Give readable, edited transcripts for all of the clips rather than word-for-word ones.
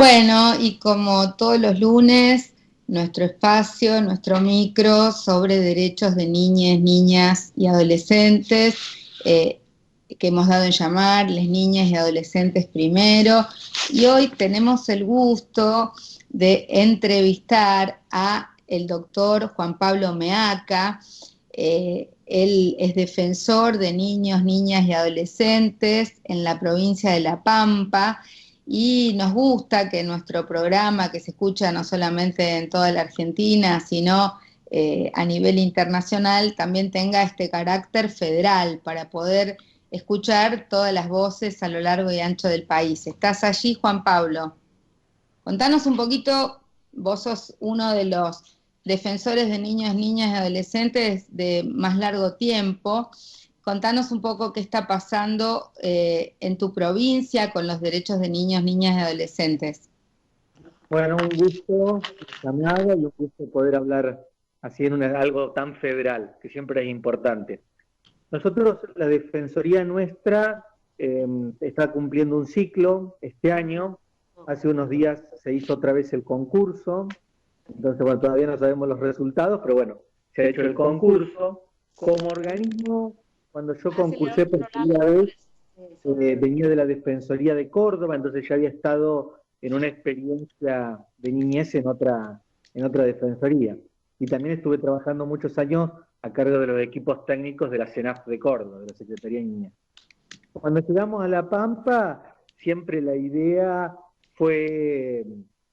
Bueno, y como todos los lunes, nuestro espacio, nuestro micro sobre derechos de niñas, niñas y adolescentes, eh, que hemos dado en llamar las niñas y adolescentes primero. Y hoy tenemos el gusto de entrevistar a el doctor Juan Pablo Meaca. Él es defensor de niños, niñas y adolescentes en la provincia de La Pampa y nos gusta que nuestro programa, que se escucha no solamente en toda la Argentina, sino a nivel internacional, también tenga este carácter federal para poder escuchar todas las voces a lo largo y ancho del país. ¿Estás allí, Juan Pablo? Contanos un poquito, vos sos uno de los defensores de niños, niñas y adolescentes de más largo tiempo. Contanos un poco qué está pasando en tu provincia con los derechos de niños, niñas y adolescentes. Bueno, un gusto, llamada y un gusto poder hablar así en algo tan federal, que siempre es importante. Nosotros, la Defensoría nuestra, está cumpliendo un ciclo este año. Hace unos días se hizo otra vez el concurso, entonces, bueno, todavía no sabemos los resultados, pero bueno, se ha hecho el concurso. Como organismo, cuando yo concursé por primera vez, venía de la Defensoría de Córdoba, entonces ya había estado en una experiencia de niñez en otra defensoría. Y también estuve trabajando muchos años a cargo de los equipos técnicos de la CENAF de Córdoba, de la Secretaría de Niñez. Cuando llegamos a La Pampa, siempre la idea fue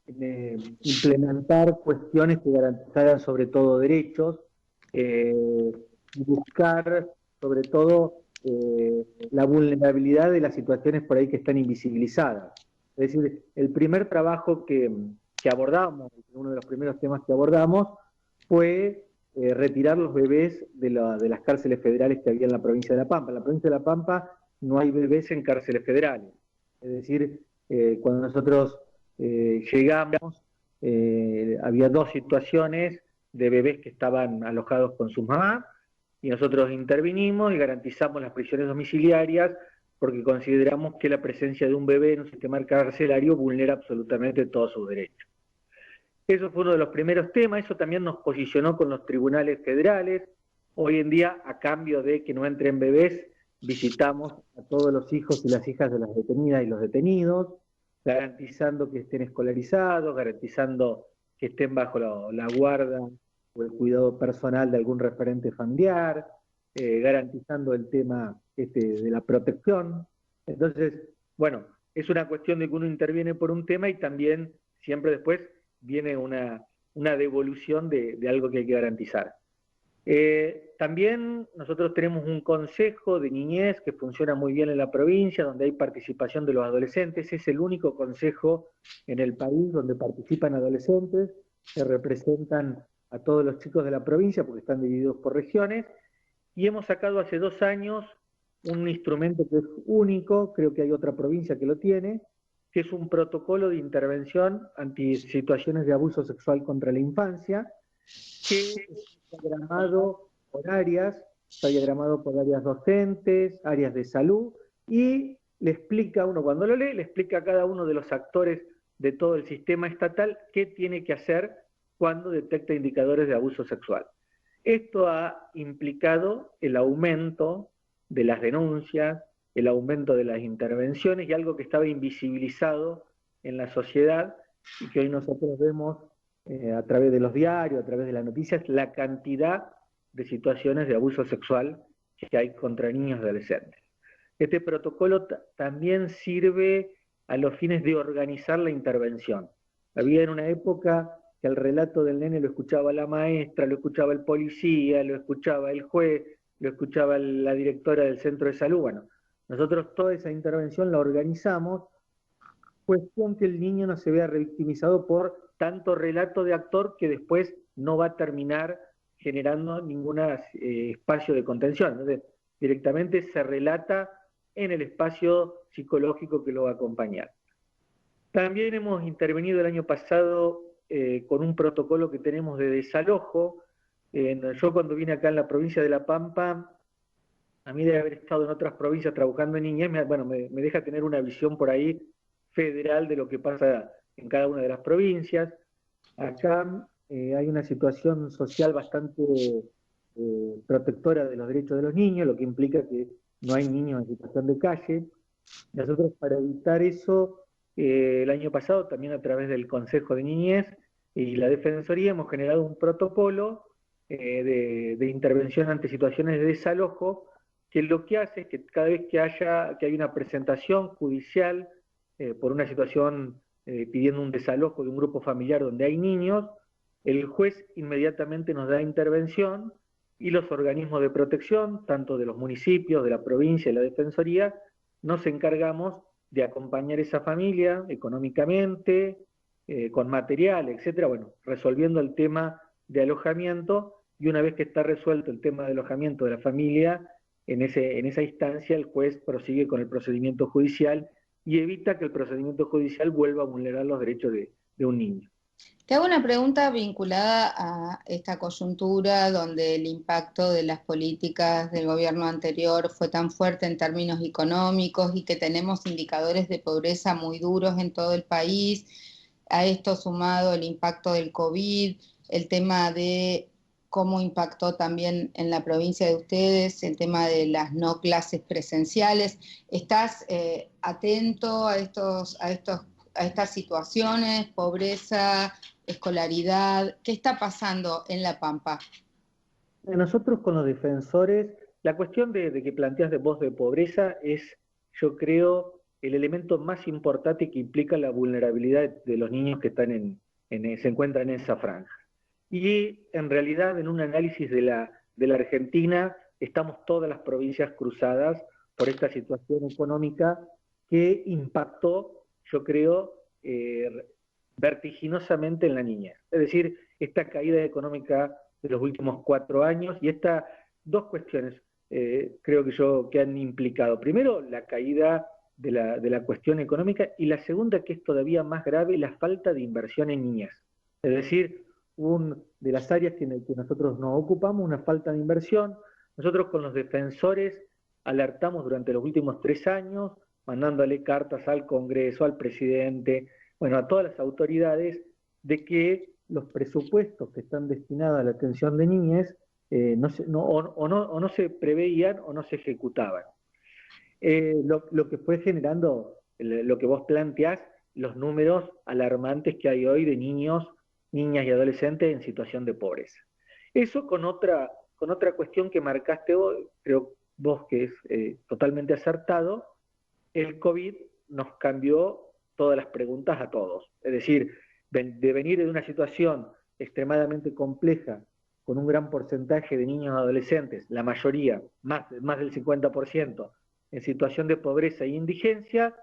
implementar cuestiones que garantizaran sobre todo derechos, buscar sobre todo la vulnerabilidad de las situaciones por ahí que están invisibilizadas. Es decir, el primer trabajo que abordamos, uno de los primeros temas que abordamos, fue retirar los bebés de las cárceles federales que había en la provincia de La Pampa. En la provincia de La Pampa no hay bebés en cárceles federales. Es decir, cuando nosotros llegamos, había dos situaciones de bebés que estaban alojados con sus mamás, y nosotros intervinimos y garantizamos las prisiones domiciliarias porque consideramos que la presencia de un bebé en un sistema carcelario vulnera absolutamente todos sus derechos. Eso fue uno de los primeros temas, eso también nos posicionó con los tribunales federales. Hoy en día, a cambio de que no entren bebés, visitamos a todos los hijos y las hijas de las detenidas y los detenidos, garantizando que estén escolarizados, garantizando que estén bajo la guarda o el cuidado personal de algún referente familiar, garantizando el tema de la protección. Entonces, bueno, es una cuestión de que uno interviene por un tema y también siempre después viene una devolución de algo que hay que garantizar. También nosotros tenemos un consejo de niñez que funciona muy bien en la provincia, donde hay participación de los adolescentes. Es el único consejo en el país donde participan adolescentes, que representan a todos los chicos de la provincia, porque están divididos por regiones. Y hemos sacado hace 2 años un instrumento que es único, creo que hay otra provincia que lo tiene, que es un protocolo de intervención ante situaciones de abuso sexual contra la infancia, que está diagramado por áreas, está diagramado por áreas docentes, áreas de salud, y le explica a uno, cuando lo lee, le explica a cada uno de los actores de todo el sistema estatal qué tiene que hacer cuando detecta indicadores de abuso sexual. Esto ha implicado el aumento de las denuncias, el aumento de las intervenciones y algo que estaba invisibilizado en la sociedad y que hoy nosotros vemos a través de los diarios, a través de las noticias, la cantidad de situaciones de abuso sexual que hay contra niños y adolescentes. Este protocolo también sirve a los fines de organizar la intervención. Había en una época que el relato del nene lo escuchaba la maestra, lo escuchaba el policía, lo escuchaba el juez, lo escuchaba la directora del centro de salud. Bueno, nosotros toda esa intervención la organizamos, cuestión que el niño no se vea revictimizado por tanto relato de actor que después no va a terminar generando ningún espacio de contención. Entonces, directamente se relata en el espacio psicológico que lo va a acompañar. También hemos intervenido el año pasado con un protocolo que tenemos de desalojo. Yo cuando vine acá en la provincia de La Pampa, a mí de haber estado en otras provincias trabajando en niñez, me deja tener una visión por ahí federal de lo que pasa en cada una de las provincias. Acá hay una situación social bastante protectora de los derechos de los niños, lo que implica que no hay niños en situación de calle. Nosotros, para evitar eso, el año pasado, también a través del Consejo de Niñez y la Defensoría, hemos generado un protocolo de intervención ante situaciones de desalojo, que lo que hace es que cada vez que hay una presentación judicial por una situación pidiendo un desalojo de un grupo familiar donde hay niños, el juez inmediatamente nos da intervención y los organismos de protección, tanto de los municipios, de la provincia y la Defensoría, nos encargamos de acompañar a esa familia económicamente, con material, etcétera, bueno, resolviendo el tema de alojamiento, y una vez que está resuelto el tema de alojamiento de la familia, en esa instancia el juez prosigue con el procedimiento judicial y evita que el procedimiento judicial vuelva a vulnerar los derechos de un niño. Te hago una pregunta vinculada a esta coyuntura donde el impacto de las políticas del gobierno anterior fue tan fuerte en términos económicos y que tenemos indicadores de pobreza muy duros en todo el país. A esto sumado el impacto del COVID, el tema de cómo impactó también en la provincia de ustedes el tema de las no clases presenciales. ¿Estás atento a estas situaciones, pobreza, escolaridad? ¿Qué está pasando en La Pampa? Nosotros con los defensores, la cuestión de que planteas de vos de pobreza es, yo creo, el elemento más importante que implica la vulnerabilidad de los niños que están se encuentran en esa franja. Y en realidad, en un análisis de la Argentina, estamos todas las provincias cruzadas por esta situación económica que impactó, yo creo, vertiginosamente en la niñez. Es decir, esta caída económica de los últimos 4 años, y estas dos cuestiones creo que han implicado. Primero, la caída de la cuestión económica, y la segunda, que es todavía más grave, la falta de inversión en niñez. Es decir, de las áreas que nosotros nos ocupamos, una falta de inversión. Nosotros con los defensores alertamos durante los últimos 3 años, mandándole cartas al Congreso, al presidente, bueno, a todas las autoridades, de que los presupuestos que están destinados a la atención de niñez o no se preveían o no se ejecutaban. Lo que fue generando, lo que vos planteás, los números alarmantes que hay hoy de niños, niñas y adolescentes en situación de pobreza. Eso con otra cuestión que marcaste vos, creo vos que es totalmente acertado. El COVID nos cambió todas las preguntas a todos. Es decir, de venir de una situación extremadamente compleja, con un gran porcentaje de niños y adolescentes, la mayoría, más del 50%, en situación de pobreza e indigencia,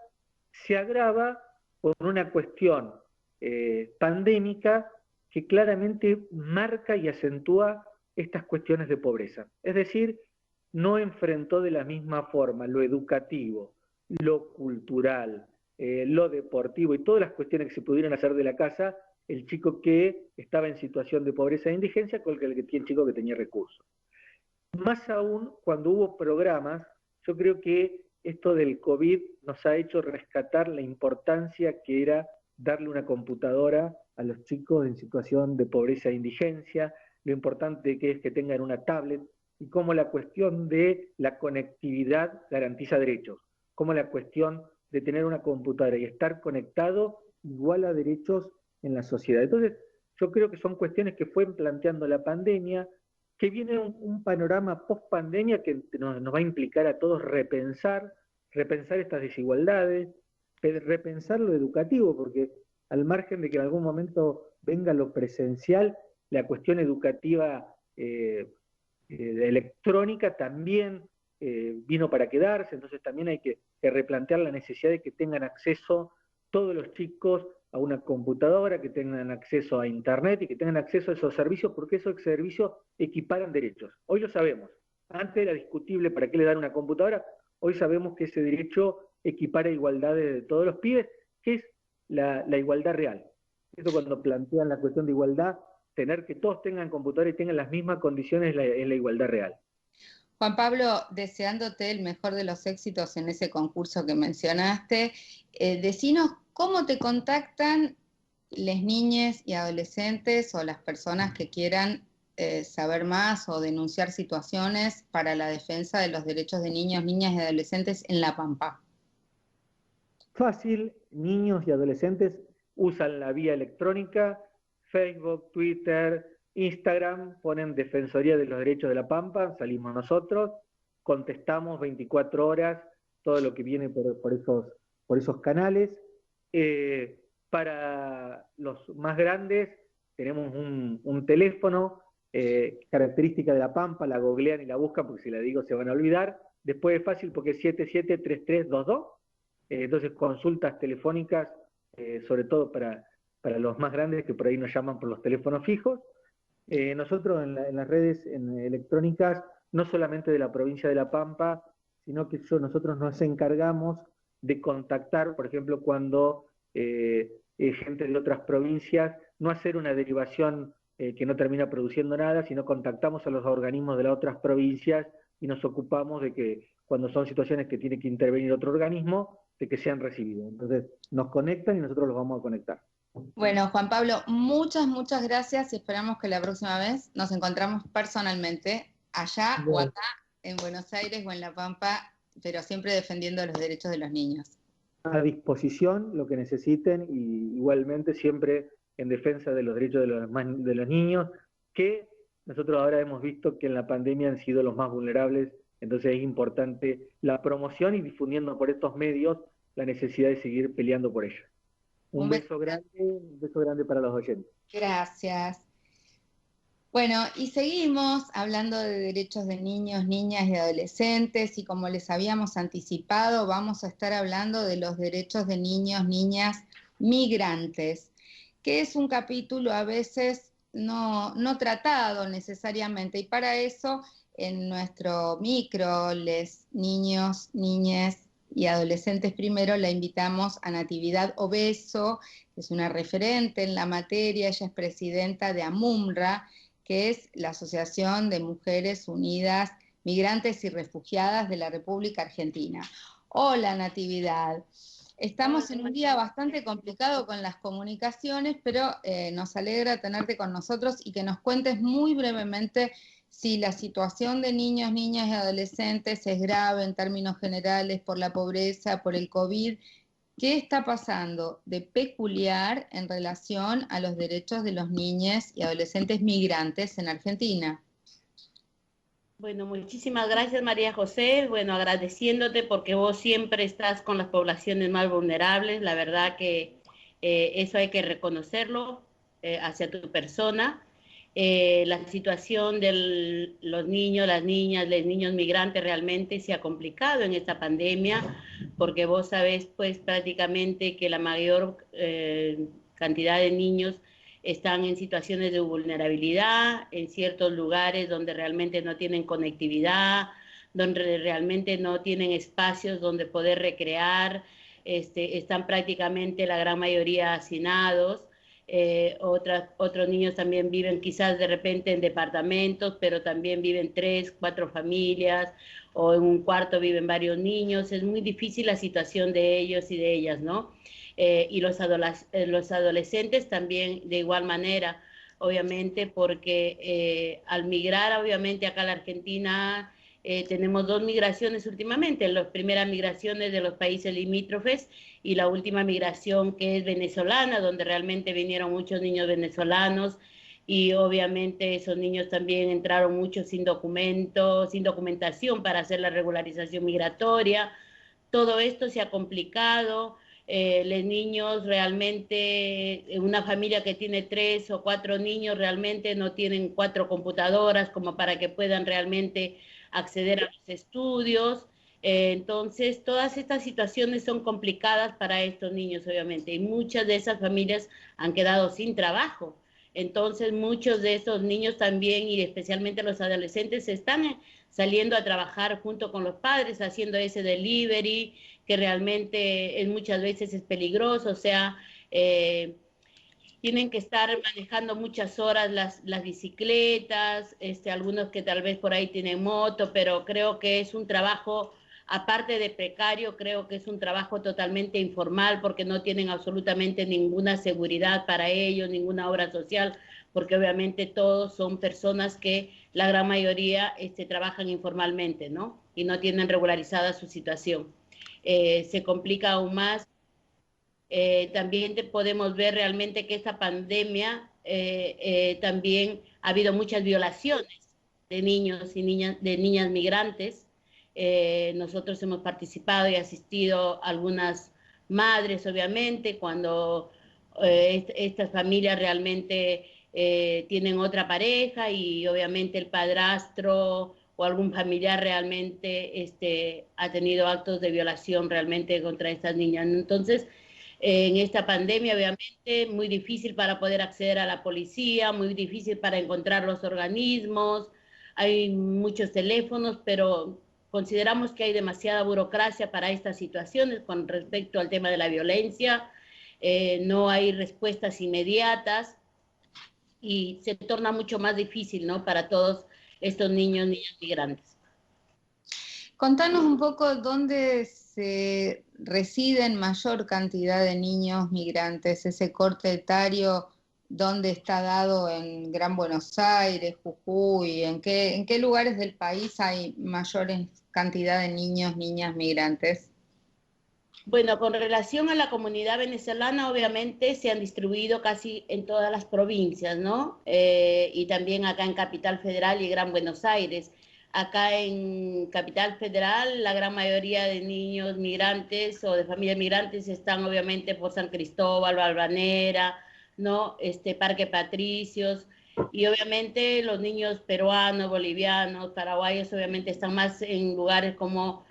se agrava por una cuestión pandémica que claramente marca y acentúa estas cuestiones de pobreza. Es decir, no enfrentó de la misma forma lo educativo, lo cultural, lo deportivo y todas las cuestiones que se pudieran hacer de la casa, el chico que estaba en situación de pobreza e indigencia con el chico que tenía recursos. Más aún cuando hubo programas, yo creo que esto del COVID nos ha hecho rescatar la importancia que era darle una computadora a los chicos en situación de pobreza e indigencia, lo importante que es que tengan una tablet, y cómo la cuestión de la conectividad garantiza derechos, cómo la cuestión de tener una computadora y estar conectado iguala derechos en la sociedad. Entonces, yo creo que son cuestiones que fue planteando la pandemia, que viene un panorama post-pandemia que nos va a implicar a todos repensar estas desigualdades, repensar lo educativo, porque al margen de que en algún momento venga lo presencial, la cuestión educativa electrónica también vino para quedarse, entonces también hay que replantear la necesidad de que tengan acceso todos los chicos a una computadora, que tengan acceso a internet y que tengan acceso a esos servicios, porque esos servicios equiparan derechos. Hoy lo sabemos. Antes era discutible para qué le dan una computadora, hoy sabemos que ese derecho equipara igualdades de todos los pibes, que es la igualdad real. Eso cuando plantean la cuestión de igualdad, tener que todos tengan computadora y tengan las mismas condiciones en la igualdad real. Juan Pablo, deseándote el mejor de los éxitos en ese concurso que mencionaste, decinos cómo te contactan las niñas y adolescentes o las personas que quieran saber más o denunciar situaciones para la defensa de los derechos de niños, niñas y adolescentes en La Pampa? Fácil, niños y adolescentes usan la vía electrónica, Facebook, Twitter, Instagram, ponen Defensoría de los Derechos de La Pampa, salimos nosotros, contestamos 24 horas todo lo que viene por esos canales. Para los más grandes tenemos un teléfono, característica de La Pampa, la googlean y la buscan porque si la digo se van a olvidar. Después es fácil porque es 773322. Entonces, consultas telefónicas, sobre todo para los más grandes que por ahí nos llaman por los teléfonos fijos. Nosotros en las redes electrónicas, no solamente de la provincia de La Pampa, sino que nosotros nos encargamos de contactar, por ejemplo, cuando gente de otras provincias, no hacer una derivación que no termina produciendo nada, sino contactamos a los organismos de las otras provincias y nos ocupamos de que cuando son situaciones que tiene que intervenir otro organismo, de que sean recibidos. Entonces, nos conectan y nosotros los vamos a conectar. Bueno, Juan Pablo, muchas gracias y esperamos que la próxima vez nos encontramos personalmente, allá o acá, en Buenos Aires o en La Pampa, pero siempre defendiendo los derechos de los niños. A disposición, lo que necesiten, y igualmente siempre en defensa de los derechos de los niños, que nosotros ahora hemos visto que en la pandemia han sido los más vulnerables, entonces es importante la promoción y difundiendo por estos medios la necesidad de seguir peleando por ellos. Un beso grande para los oyentes. Gracias. Bueno, y seguimos hablando de derechos de niños, niñas y adolescentes, y como les habíamos anticipado, vamos a estar hablando de los derechos de niños, niñas migrantes, que es un capítulo a veces no tratado necesariamente, y para eso en nuestro micro, les niños, niñas y adolescentes primero, la invitamos a Natividad Obeso, que es una referente en la materia, ella es presidenta de AMUMRA, que es la Asociación de Mujeres Unidas, Migrantes y Refugiadas de la República Argentina. Hola, Natividad. Estamos en un día bastante complicado con las comunicaciones, pero nos alegra tenerte con nosotros y que nos cuentes muy brevemente si la situación de niños, niñas y adolescentes es grave en términos generales por la pobreza, por el COVID. ¿Qué está pasando de peculiar en relación a los derechos de los niños y adolescentes migrantes en Argentina? Bueno, muchísimas gracias, María José. Bueno, agradeciéndote porque vos siempre estás con las poblaciones más vulnerables. La verdad que eso hay que reconocerlo hacia tu persona. La situación de los niños, las niñas, los niños migrantes realmente se ha complicado en esta pandemia, porque vos sabés pues prácticamente que la mayor cantidad de niños están en situaciones de vulnerabilidad, en ciertos lugares donde realmente no tienen conectividad, donde realmente no tienen espacios donde poder recrear, están prácticamente la gran mayoría hacinados. Otros niños también viven quizás de repente en departamentos, pero también viven 3, 4 familias, o en un cuarto viven varios niños. Es muy difícil la situación de ellos y de ellas, ¿no? Y los adolescentes también de igual manera, obviamente, porque al migrar, obviamente, acá a la Argentina, tenemos 2 migraciones últimamente, las primeras migraciones de los países limítrofes y la última migración que es venezolana, donde realmente vinieron muchos niños venezolanos y obviamente esos niños también entraron muchos sin documentos, sin documentación para hacer la regularización migratoria. Todo esto se ha complicado. Los niños realmente, una familia que tiene 3 o 4 niños realmente no tienen 4 computadoras como para que puedan realmente acceder a los estudios. Entonces, todas estas situaciones son complicadas para estos niños, obviamente, y muchas de esas familias han quedado sin trabajo. Entonces, muchos de estos niños también, y especialmente los adolescentes, están saliendo a trabajar junto con los padres, haciendo ese delivery, que realmente muchas veces es peligroso, o sea, tienen que estar manejando muchas horas las bicicletas, algunos que tal vez por ahí tienen moto, pero creo que es un trabajo aparte de precario, creo que es un trabajo totalmente informal porque no tienen absolutamente ninguna seguridad para ellos, ninguna obra social, porque obviamente todos son personas que la gran mayoría trabajan informalmente, ¿no? Y no tienen regularizada su situación. Se complica aún más. También podemos ver realmente que esta pandemia también ha habido muchas violaciones de niños y niñas, de niñas migrantes. Nosotros hemos participado y asistido a algunas madres, obviamente, cuando estas familias realmente tienen otra pareja y obviamente el padrastro o algún familiar realmente ha tenido actos de violación realmente contra estas niñas. Entonces, en esta pandemia, obviamente, muy difícil para poder acceder a la policía, muy difícil para encontrar los organismos, hay muchos teléfonos, pero consideramos que hay demasiada burocracia para estas situaciones con respecto al tema de la violencia, no hay respuestas inmediatas y se torna mucho más difícil, ¿no?, para todos estos niños, niñas migrantes. Contanos un poco dónde se residen mayor cantidad de niños migrantes, ese corte etario, dónde está dado en Gran Buenos Aires, Jujuy, en qué lugares del país hay mayor cantidad de niños, niñas migrantes. Bueno, con relación a la comunidad venezolana, obviamente se han distribuido casi en todas las provincias, ¿no? Y también acá en Capital Federal y Gran Buenos Aires. Acá en Capital Federal, la gran mayoría de niños migrantes o de familias migrantes están obviamente por San Cristóbal, Balvanera, ¿no? Parque Patricios. Y obviamente los niños peruanos, bolivianos, paraguayos, obviamente están más en lugares como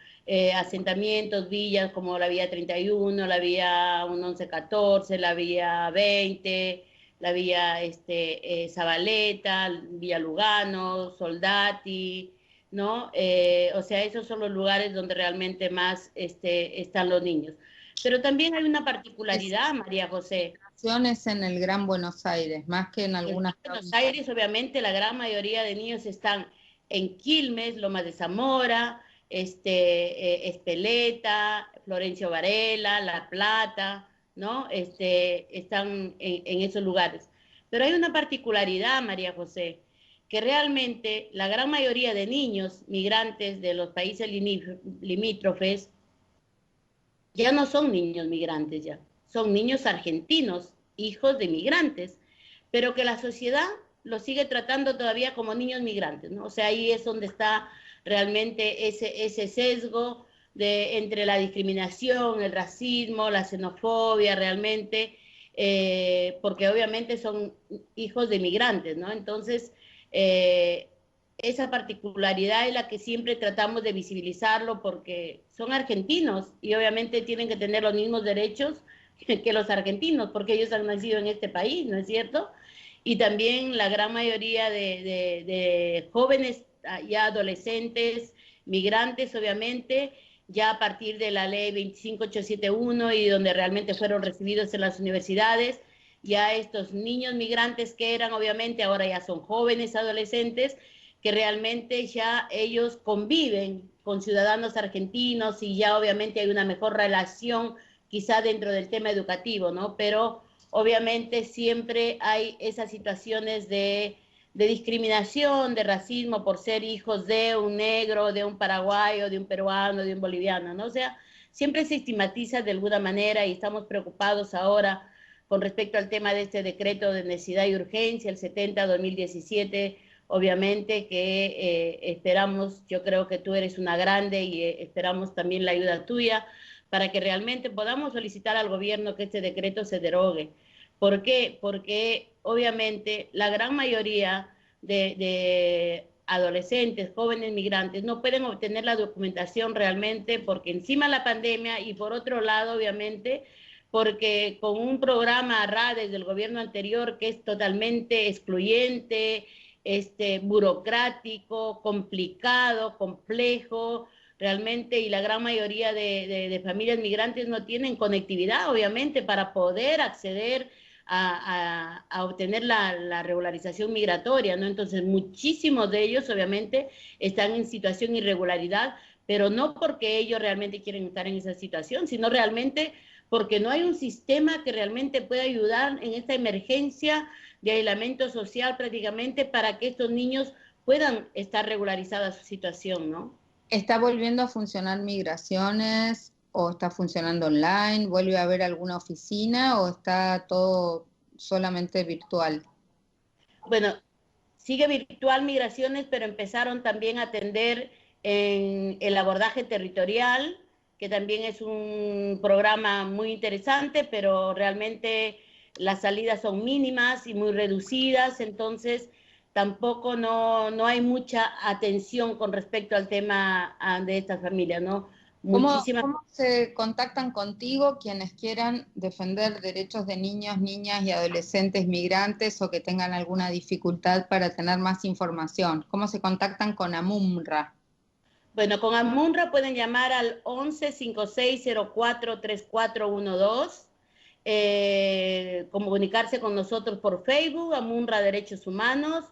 asentamientos, villas como la Vía 31, la Vía 1114, la Vía 20, la Vía Zabaleta, Villa Lugano, Soldati, ¿no? O sea, esos son los lugares donde realmente más están los niños. Pero también hay una particularidad, María José. En el Gran Buenos Aires, más que en algunas provincias. En Buenos Aires, obviamente, la gran mayoría de niños están en Quilmes, Lomas de Zamora, Espeleta, Florencio Varela, La Plata, ¿no? Están en esos lugares. Pero hay una particularidad, María José, que realmente la gran mayoría de niños migrantes de los países limítrofes ya no son niños migrantes, ya son niños argentinos, hijos de migrantes, pero que la sociedad los sigue tratando todavía como niños migrantes, ¿no? O sea, ahí es donde está realmente ese sesgo entre la discriminación, el racismo, la xenofobia, realmente, porque obviamente son hijos de migrantes, ¿no? Entonces, esa particularidad es la que siempre tratamos de visibilizarlo porque son argentinos y obviamente tienen que tener los mismos derechos que los argentinos porque ellos han nacido en este país, ¿no es cierto? Y también la gran mayoría de jóvenes, ya adolescentes, migrantes, obviamente, ya a partir de la ley 25871 y donde realmente fueron recibidos en las universidades, ya estos niños migrantes que eran, obviamente, ahora ya son jóvenes, adolescentes, que realmente ya ellos conviven con ciudadanos argentinos y ya obviamente hay una mejor relación quizá dentro del tema educativo, ¿no? Pero obviamente siempre hay esas situaciones de discriminación, de racismo por ser hijos de un negro, de un paraguayo, de un peruano, de un boliviano, ¿no? O sea, siempre se estigmatiza de alguna manera y estamos preocupados ahora con respecto al tema de este decreto de necesidad y urgencia, el 70-2017, obviamente que esperamos, yo creo que tú eres una grande y esperamos también la ayuda tuya para que realmente podamos solicitar al gobierno que este decreto se derogue. ¿Por qué? Porque obviamente la gran mayoría de adolescentes, jóvenes migrantes, no pueden obtener la documentación realmente porque encima la pandemia y por otro lado, obviamente, porque con un programa RADES del gobierno anterior que es totalmente excluyente, burocrático, complicado, complejo, realmente, y la gran mayoría de familias migrantes no tienen conectividad, obviamente, para poder acceder a obtener la regularización migratoria, ¿no? Entonces, muchísimos de ellos, obviamente, están en situación de irregularidad, pero no porque ellos realmente quieren estar en esa situación, sino realmente porque no hay un sistema que realmente pueda ayudar en esta emergencia de aislamiento social prácticamente para que estos niños puedan estar regularizada su situación, ¿no? ¿Está volviendo a funcionar migraciones o está funcionando online? ¿Vuelve a haber alguna oficina o está todo solamente virtual? Bueno, sigue virtual migraciones, pero empezaron también a atender en el abordaje territorial, que también es un programa muy interesante, pero realmente las salidas son mínimas y muy reducidas, entonces tampoco no hay mucha atención con respecto al tema de estas familias, ¿no? Muchísimas. ¿Cómo se contactan contigo quienes quieran defender derechos de niños, niñas y adolescentes migrantes o que tengan alguna dificultad para tener más información? ¿Cómo se contactan con AMUMRA? Bueno, con AMUNRA pueden llamar al 11-5604-3412, comunicarse con nosotros por Facebook, AMUNRA Derechos Humanos,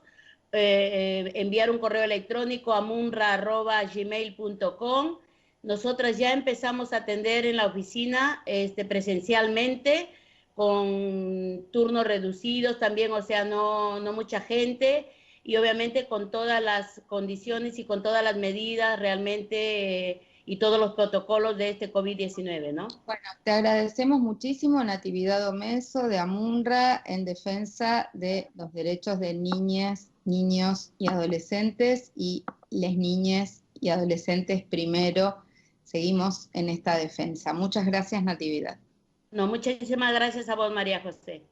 enviar un correo electrónico a amunra@gmail.com. Nosotras ya empezamos a atender en la oficina presencialmente, con turnos reducidos también, o sea, no mucha gente, y obviamente con todas las condiciones y con todas las medidas realmente y todos los protocolos de este COVID-19, ¿no? Bueno, te agradecemos muchísimo, Natividad Omeso, de AMUNRA, en defensa de los derechos de niñas, niños y adolescentes, y les niñas y adolescentes primero. Seguimos en esta defensa. Muchas gracias, Natividad. No, muchísimas gracias a vos, María José.